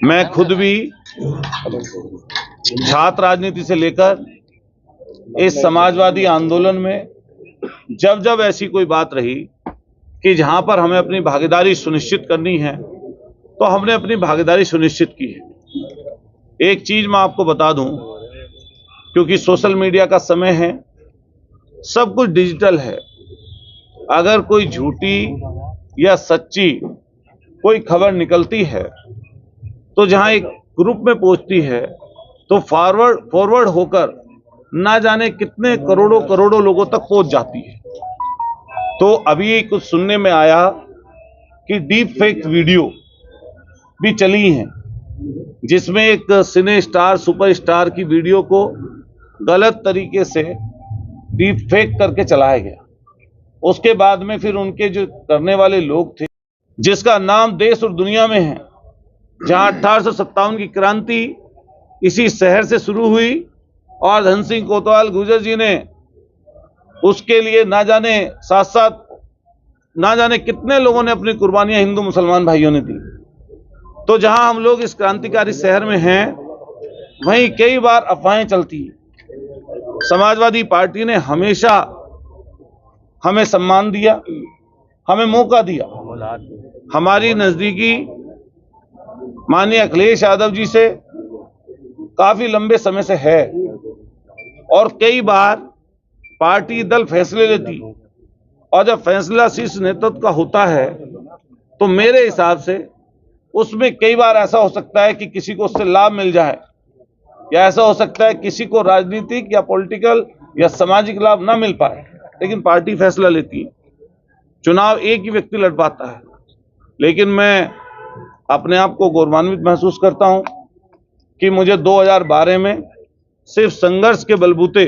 मैं खुद भी छात्र राजनीति से लेकर इस समाजवादी आंदोलन में जब जब ऐसी कोई बात रही कि जहां पर हमें अपनी भागीदारी सुनिश्चित करनी है तो हमने अपनी भागीदारी सुनिश्चित की है। एक चीज मैं आपको बता दूं, क्योंकि सोशल मीडिया का समय है, सब कुछ डिजिटल है। अगर कोई झूठी या सच्ची कोई खबर निकलती है तो जहां एक ग्रुप में पहुंचती है तो फॉरवर्ड होकर ना जाने कितने करोड़ों लोगों तक पहुंच जाती है। तो अभी कुछ सुनने में आया कि डीप फेक वीडियो भी चली हैं, जिसमें एक सिने स्टार सुपरस्टार की वीडियो को गलत तरीके से डीप फेक करके चलाया गया। उसके बाद में फिर उनके जो करने वाले लोग थे, जिसका नाम देश और दुनिया में है, जहां 1857 की क्रांति इसी शहर से शुरू हुई और धन सिंह कोतवाल गुर्जर जी ने उसके लिए ना जाने साथ साथ ना जाने कितने लोगों ने अपनी कुर्बानियां हिंदू मुसलमान भाइयों ने दी। तो जहां हम लोग इस क्रांतिकारी शहर में हैं, वहीं कई बार अफवाहें चलती हैं। समाजवादी पार्टी ने हमेशा हमें सम्मान दिया, हमें मौका दिया। हमारी नजदीकी माननीय अखिलेश यादव जी से काफी लंबे समय से है और कई बार पार्टी दल फैसले लेती, और जब फैसला शीर्ष नेतृत्व का होता है तो मेरे हिसाब से उसमें कई बार ऐसा हो सकता है कि किसी को उससे लाभ मिल जाए, या ऐसा हो सकता है किसी को राजनीतिक या पॉलिटिकल या सामाजिक लाभ ना मिल पाए, लेकिन पार्टी फैसला लेती है। चुनाव एक ही व्यक्ति लड़ पाता है, लेकिन मैं अपने आप को गौरवान्वित महसूस करता हूं कि मुझे 2012 में सिर्फ संघर्ष के बलबूते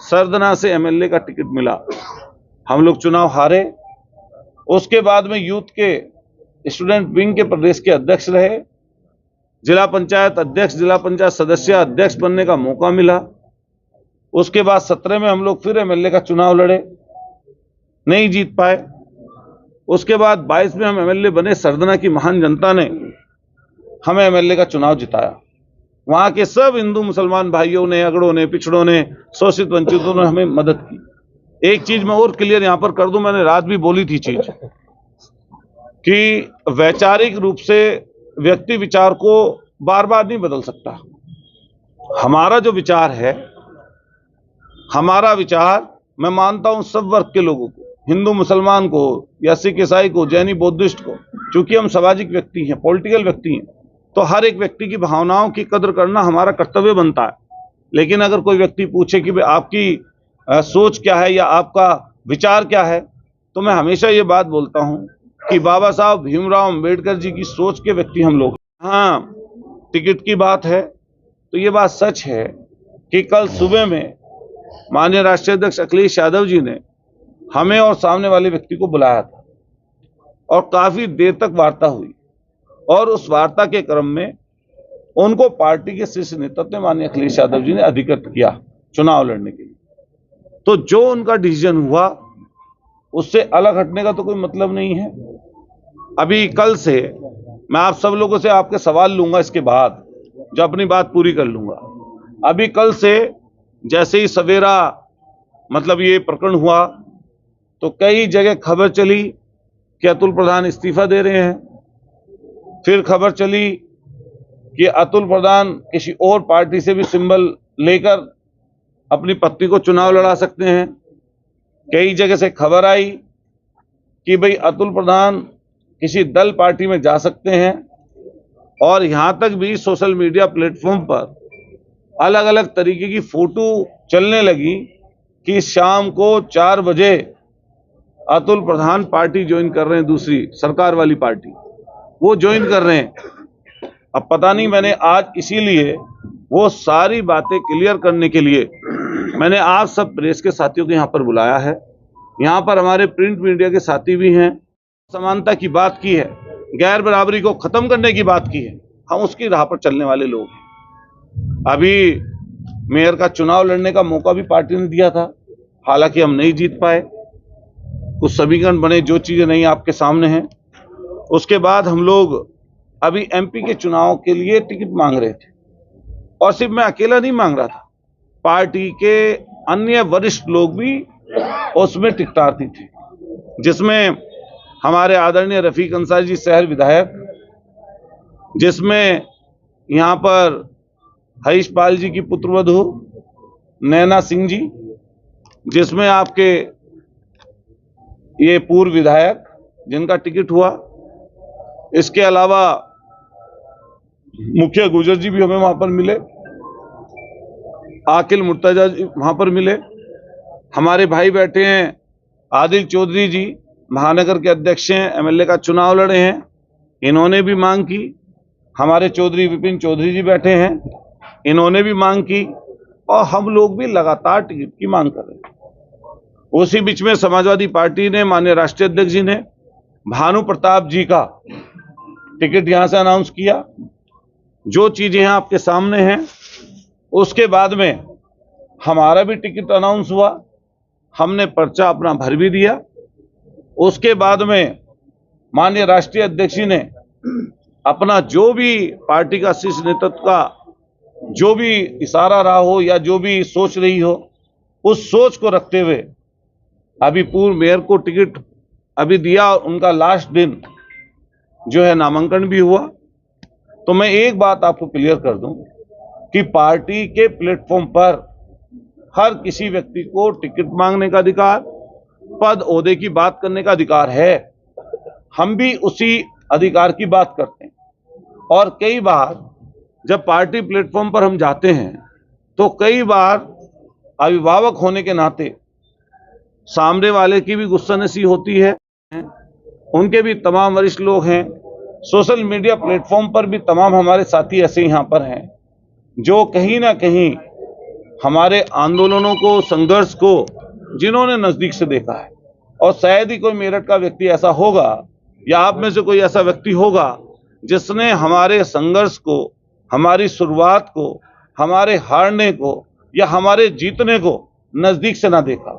सरदना से एमएलए का टिकट मिला। हम लोग चुनाव हारे। उसके बाद में यूथ के स्टूडेंट विंग के प्रदेश के अध्यक्ष रहे, जिला पंचायत अध्यक्ष, जिला पंचायत सदस्य अध्यक्ष बनने का मौका मिला। उसके बाद 17 में हम लोग फिर एमएलए का चुनाव लड़े, नहीं जीत पाए। उसके बाद 22 में हम एमएलए बने। सरदना की महान जनता ने हमें एमएलए का चुनाव जिताया। वहां के सब हिंदू मुसलमान भाइयों ने, अगड़ों ने, पिछड़ों ने, शोषित वंचितों ने हमें मदद की। एक चीज मैं और क्लियर यहां पर कर दूं, मैंने रात भी बोली थी चीज, कि वैचारिक रूप से व्यक्ति विचार को बार बार नहीं बदल सकता। हमारा जो विचार है, हमारा विचार मैं मानता हूं सब वर्ग के लोगों को, हिंदू मुसलमान को या सिख ईसाई को, जैनी बौद्धिस्ट को, क्योंकि हम सामाजिक व्यक्ति हैं, पॉलिटिकल व्यक्ति हैं, तो हर एक व्यक्ति की भावनाओं की कद्र करना हमारा कर्तव्य बनता है। लेकिन अगर कोई व्यक्ति पूछे कि भाई आपकी सोच क्या है या आपका विचार क्या है, तो मैं हमेशा ये बात बोलता हूं कि बाबा साहब भीमराव अंबेडकर जी की सोच के व्यक्ति हम लोग। हाँ, टिकट की बात है तो ये बात सच है कि कल सुबह में माननीय राष्ट्रीय अध्यक्ष अखिलेश यादव जी ने हमें और सामने वाले व्यक्ति को बुलाया था और काफी देर तक वार्ता हुई, और उस वार्ता के क्रम में उनको पार्टी के शीर्ष नेतृत्व ने, माननीय अखिलेश यादव जी ने अधिकृत किया चुनाव लड़ने के लिए। तो जो उनका डिसीजन हुआ उससे अलग हटने का तो कोई मतलब नहीं है। अभी कल से मैं आप सब लोगों से आपके सवाल लूंगा, इसके बाद जो अपनी बात पूरी कर लूंगा। अभी कल से जैसे ही सवेरा मतलब ये प्रकरण हुआ तो कई जगह खबर चली कि अतुल प्रधान इस्तीफा दे रहे हैं। फिर खबर चली कि अतुल प्रधान किसी और पार्टी से भी सिंबल लेकर अपनी पत्नी को चुनाव लड़ा सकते हैं। कई जगह से खबर आई कि भाई अतुल प्रधान किसी दल पार्टी में जा सकते हैं, और यहां तक भी सोशल मीडिया प्लेटफॉर्म पर अलग अलग तरीके की फोटो चलने लगी कि शाम को 4 बजे अतुल प्रधान पार्टी ज्वाइन कर रहे हैं, दूसरी सरकार वाली पार्टी वो ज्वाइन कर रहे हैं। अब पता नहीं, मैंने आज इसीलिए वो सारी बातें क्लियर करने के लिए मैंने आप सब प्रेस के साथियों को यहाँ पर बुलाया है। यहाँ पर हमारे प्रिंट मीडिया के साथी भी हैं। समानता की बात की है, गैर बराबरी को खत्म करने की बात की है, हम उसकी राह पर चलने वाले लोग हैं। अभी मेयर का चुनाव लड़ने का मौका भी पार्टी ने दिया था, हालांकि हम नहीं जीत पाए। कुछ समीकरण बने, जो चीजें नहीं आपके सामने हैं। उसके बाद हम लोग अभी एमपी के चुनाव के लिए टिकट मांग रहे थे, और सिर्फ मैं अकेला नहीं मांग रहा था, पार्टी के अन्य वरिष्ठ लोग भी उसमें टिकटार्थी थे, जिसमें हमारे आदरणीय रफीक अंसारी जी शहर विधायक, जिसमें यहाँ पर हरीश पाल जी की पुत्रवधू नैना सिंह जी, जिसमें आपके ये पूर्व विधायक जिनका टिकट हुआ, इसके अलावा मुखिया गुजर जी भी हमें वहां पर मिले, आकिल मुर्तजा जी वहां पर मिले, हमारे भाई बैठे हैं आदिल चौधरी जी, महानगर के अध्यक्ष हैं, एमएलए का चुनाव लड़े हैं, इन्होंने भी मांग की। हमारे चौधरी विपिन चौधरी जी बैठे हैं, इन्होंने भी मांग की, और हम लोग भी लगातार टिकट की मांग कर रहे हैं। उसी बीच में समाजवादी पार्टी ने, माननीय राष्ट्रीय अध्यक्ष जी ने भानु प्रताप जी का टिकट यहां से अनाउंस किया। जो चीजें यहां आपके सामने हैं, उसके बाद में हमारा भी टिकट अनाउंस हुआ, हमने पर्चा अपना भर भी दिया। उसके बाद में माननीय राष्ट्रीय अध्यक्ष जी ने अपना जो भी पार्टी का शीर्ष नेतृत्व का जो भी इशारा रहा हो या जो भी सोच रही हो, उस सोच को रखते हुए अभी पूर्व मेयर को टिकट अभी दिया, और उनका लास्ट दिन जो है नामांकन भी हुआ। तो मैं एक बात आपको क्लियर कर दूं कि पार्टी के प्लेटफॉर्म पर हर किसी व्यक्ति को टिकट मांगने का अधिकार, पद ओहदे की बात करने का अधिकार है। हम भी उसी अधिकार की बात करते हैं, और कई बार जब पार्टी प्लेटफॉर्म पर हम जाते हैं तो कई बार अभिभावक होने के नाते सामने वाले की भी गुस्सानसी होती है, उनके भी तमाम वरिष्ठ लोग हैं, सोशल मीडिया प्लेटफॉर्म पर भी तमाम हमारे साथी ऐसे यहाँ पर हैं जो कहीं ना कहीं हमारे आंदोलनों को, संघर्ष को जिन्होंने नजदीक से देखा है, और शायद ही कोई मेरठ का व्यक्ति ऐसा होगा या आप में से कोई ऐसा व्यक्ति होगा जिसने हमारे संघर्ष को, हमारी शुरुआत को, हमारे हारने को या हमारे जीतने को नजदीक से ना देखा।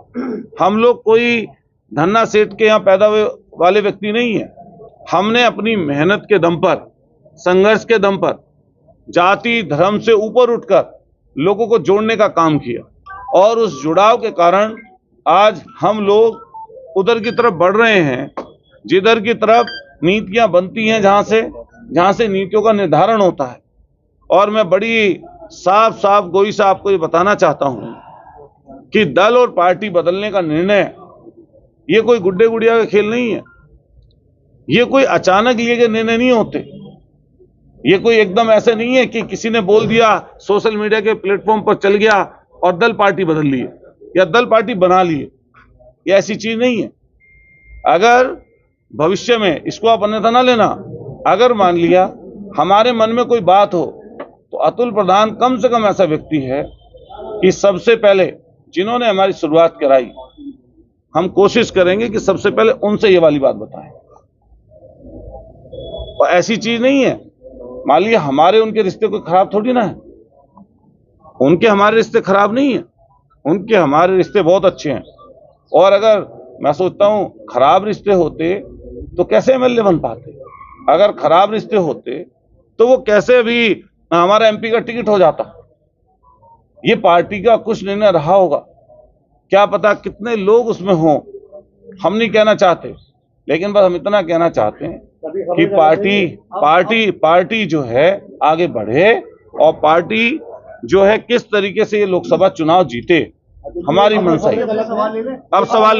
हम लोग कोई धन्ना सेठ के यहाँ पैदा हुए वाले व्यक्ति नहीं है। हमने अपनी मेहनत के दम पर, संघर्ष के दम पर, जाति धर्म से ऊपर उठकर लोगों को जोड़ने का काम किया, और उस जुड़ाव के कारण आज हम लोग उधर की तरफ बढ़ रहे हैं, जिधर की तरफ नीतियां बनती हैं, जहां से नीतियों का निर्धारण होता है। और मैं बड़ी साफ गोई से आपको ये बताना चाहता हूं कि दल और पार्टी बदलने का निर्णय ये कोई गुड्डे गुड़िया का खेल नहीं है। ये कोई अचानक लिए गए निर्णय नहीं होते। ये कोई एकदम ऐसे नहीं है कि किसी ने बोल दिया, सोशल मीडिया के प्लेटफॉर्म पर चल गया और दल पार्टी बदल लिए या दल पार्टी बना लिए। ये ऐसी चीज नहीं है। अगर भविष्य में, इसको आप अन्यथा ना लेना, अगर मान लिया हमारे मन में कोई बात हो तो अतुल प्रधान कम से कम ऐसा व्यक्ति है कि सबसे पहले जिन्होंने हमारी शुरुआत कराई, हम कोशिश करेंगे कि सबसे पहले उनसे ये वाली बात बताएं। और ऐसी चीज नहीं है, मान लिया हमारे उनके रिश्ते कोई खराब थोड़ी ना है। उनके हमारे रिश्ते खराब नहीं है, उनके हमारे रिश्ते बहुत अच्छे हैं। और अगर मैं सोचता हूं खराब रिश्ते होते तो कैसे एमएलए बन पाते? अगर खराब रिश्ते होते तो वो कैसे अभी हमारा एमपी का टिकट हो जाता? ये पार्टी का कुछ निर्णय रहा होगा, क्या पता कितने लोग उसमें हों, हम नहीं कहना चाहते, लेकिन बस हम इतना कहना चाहते हैं कि पार्टी जो है आगे बढ़े, और पार्टी जो है किस तरीके से ये लोकसभा चुनाव जीते, हमारी मंशा है। अब सवाल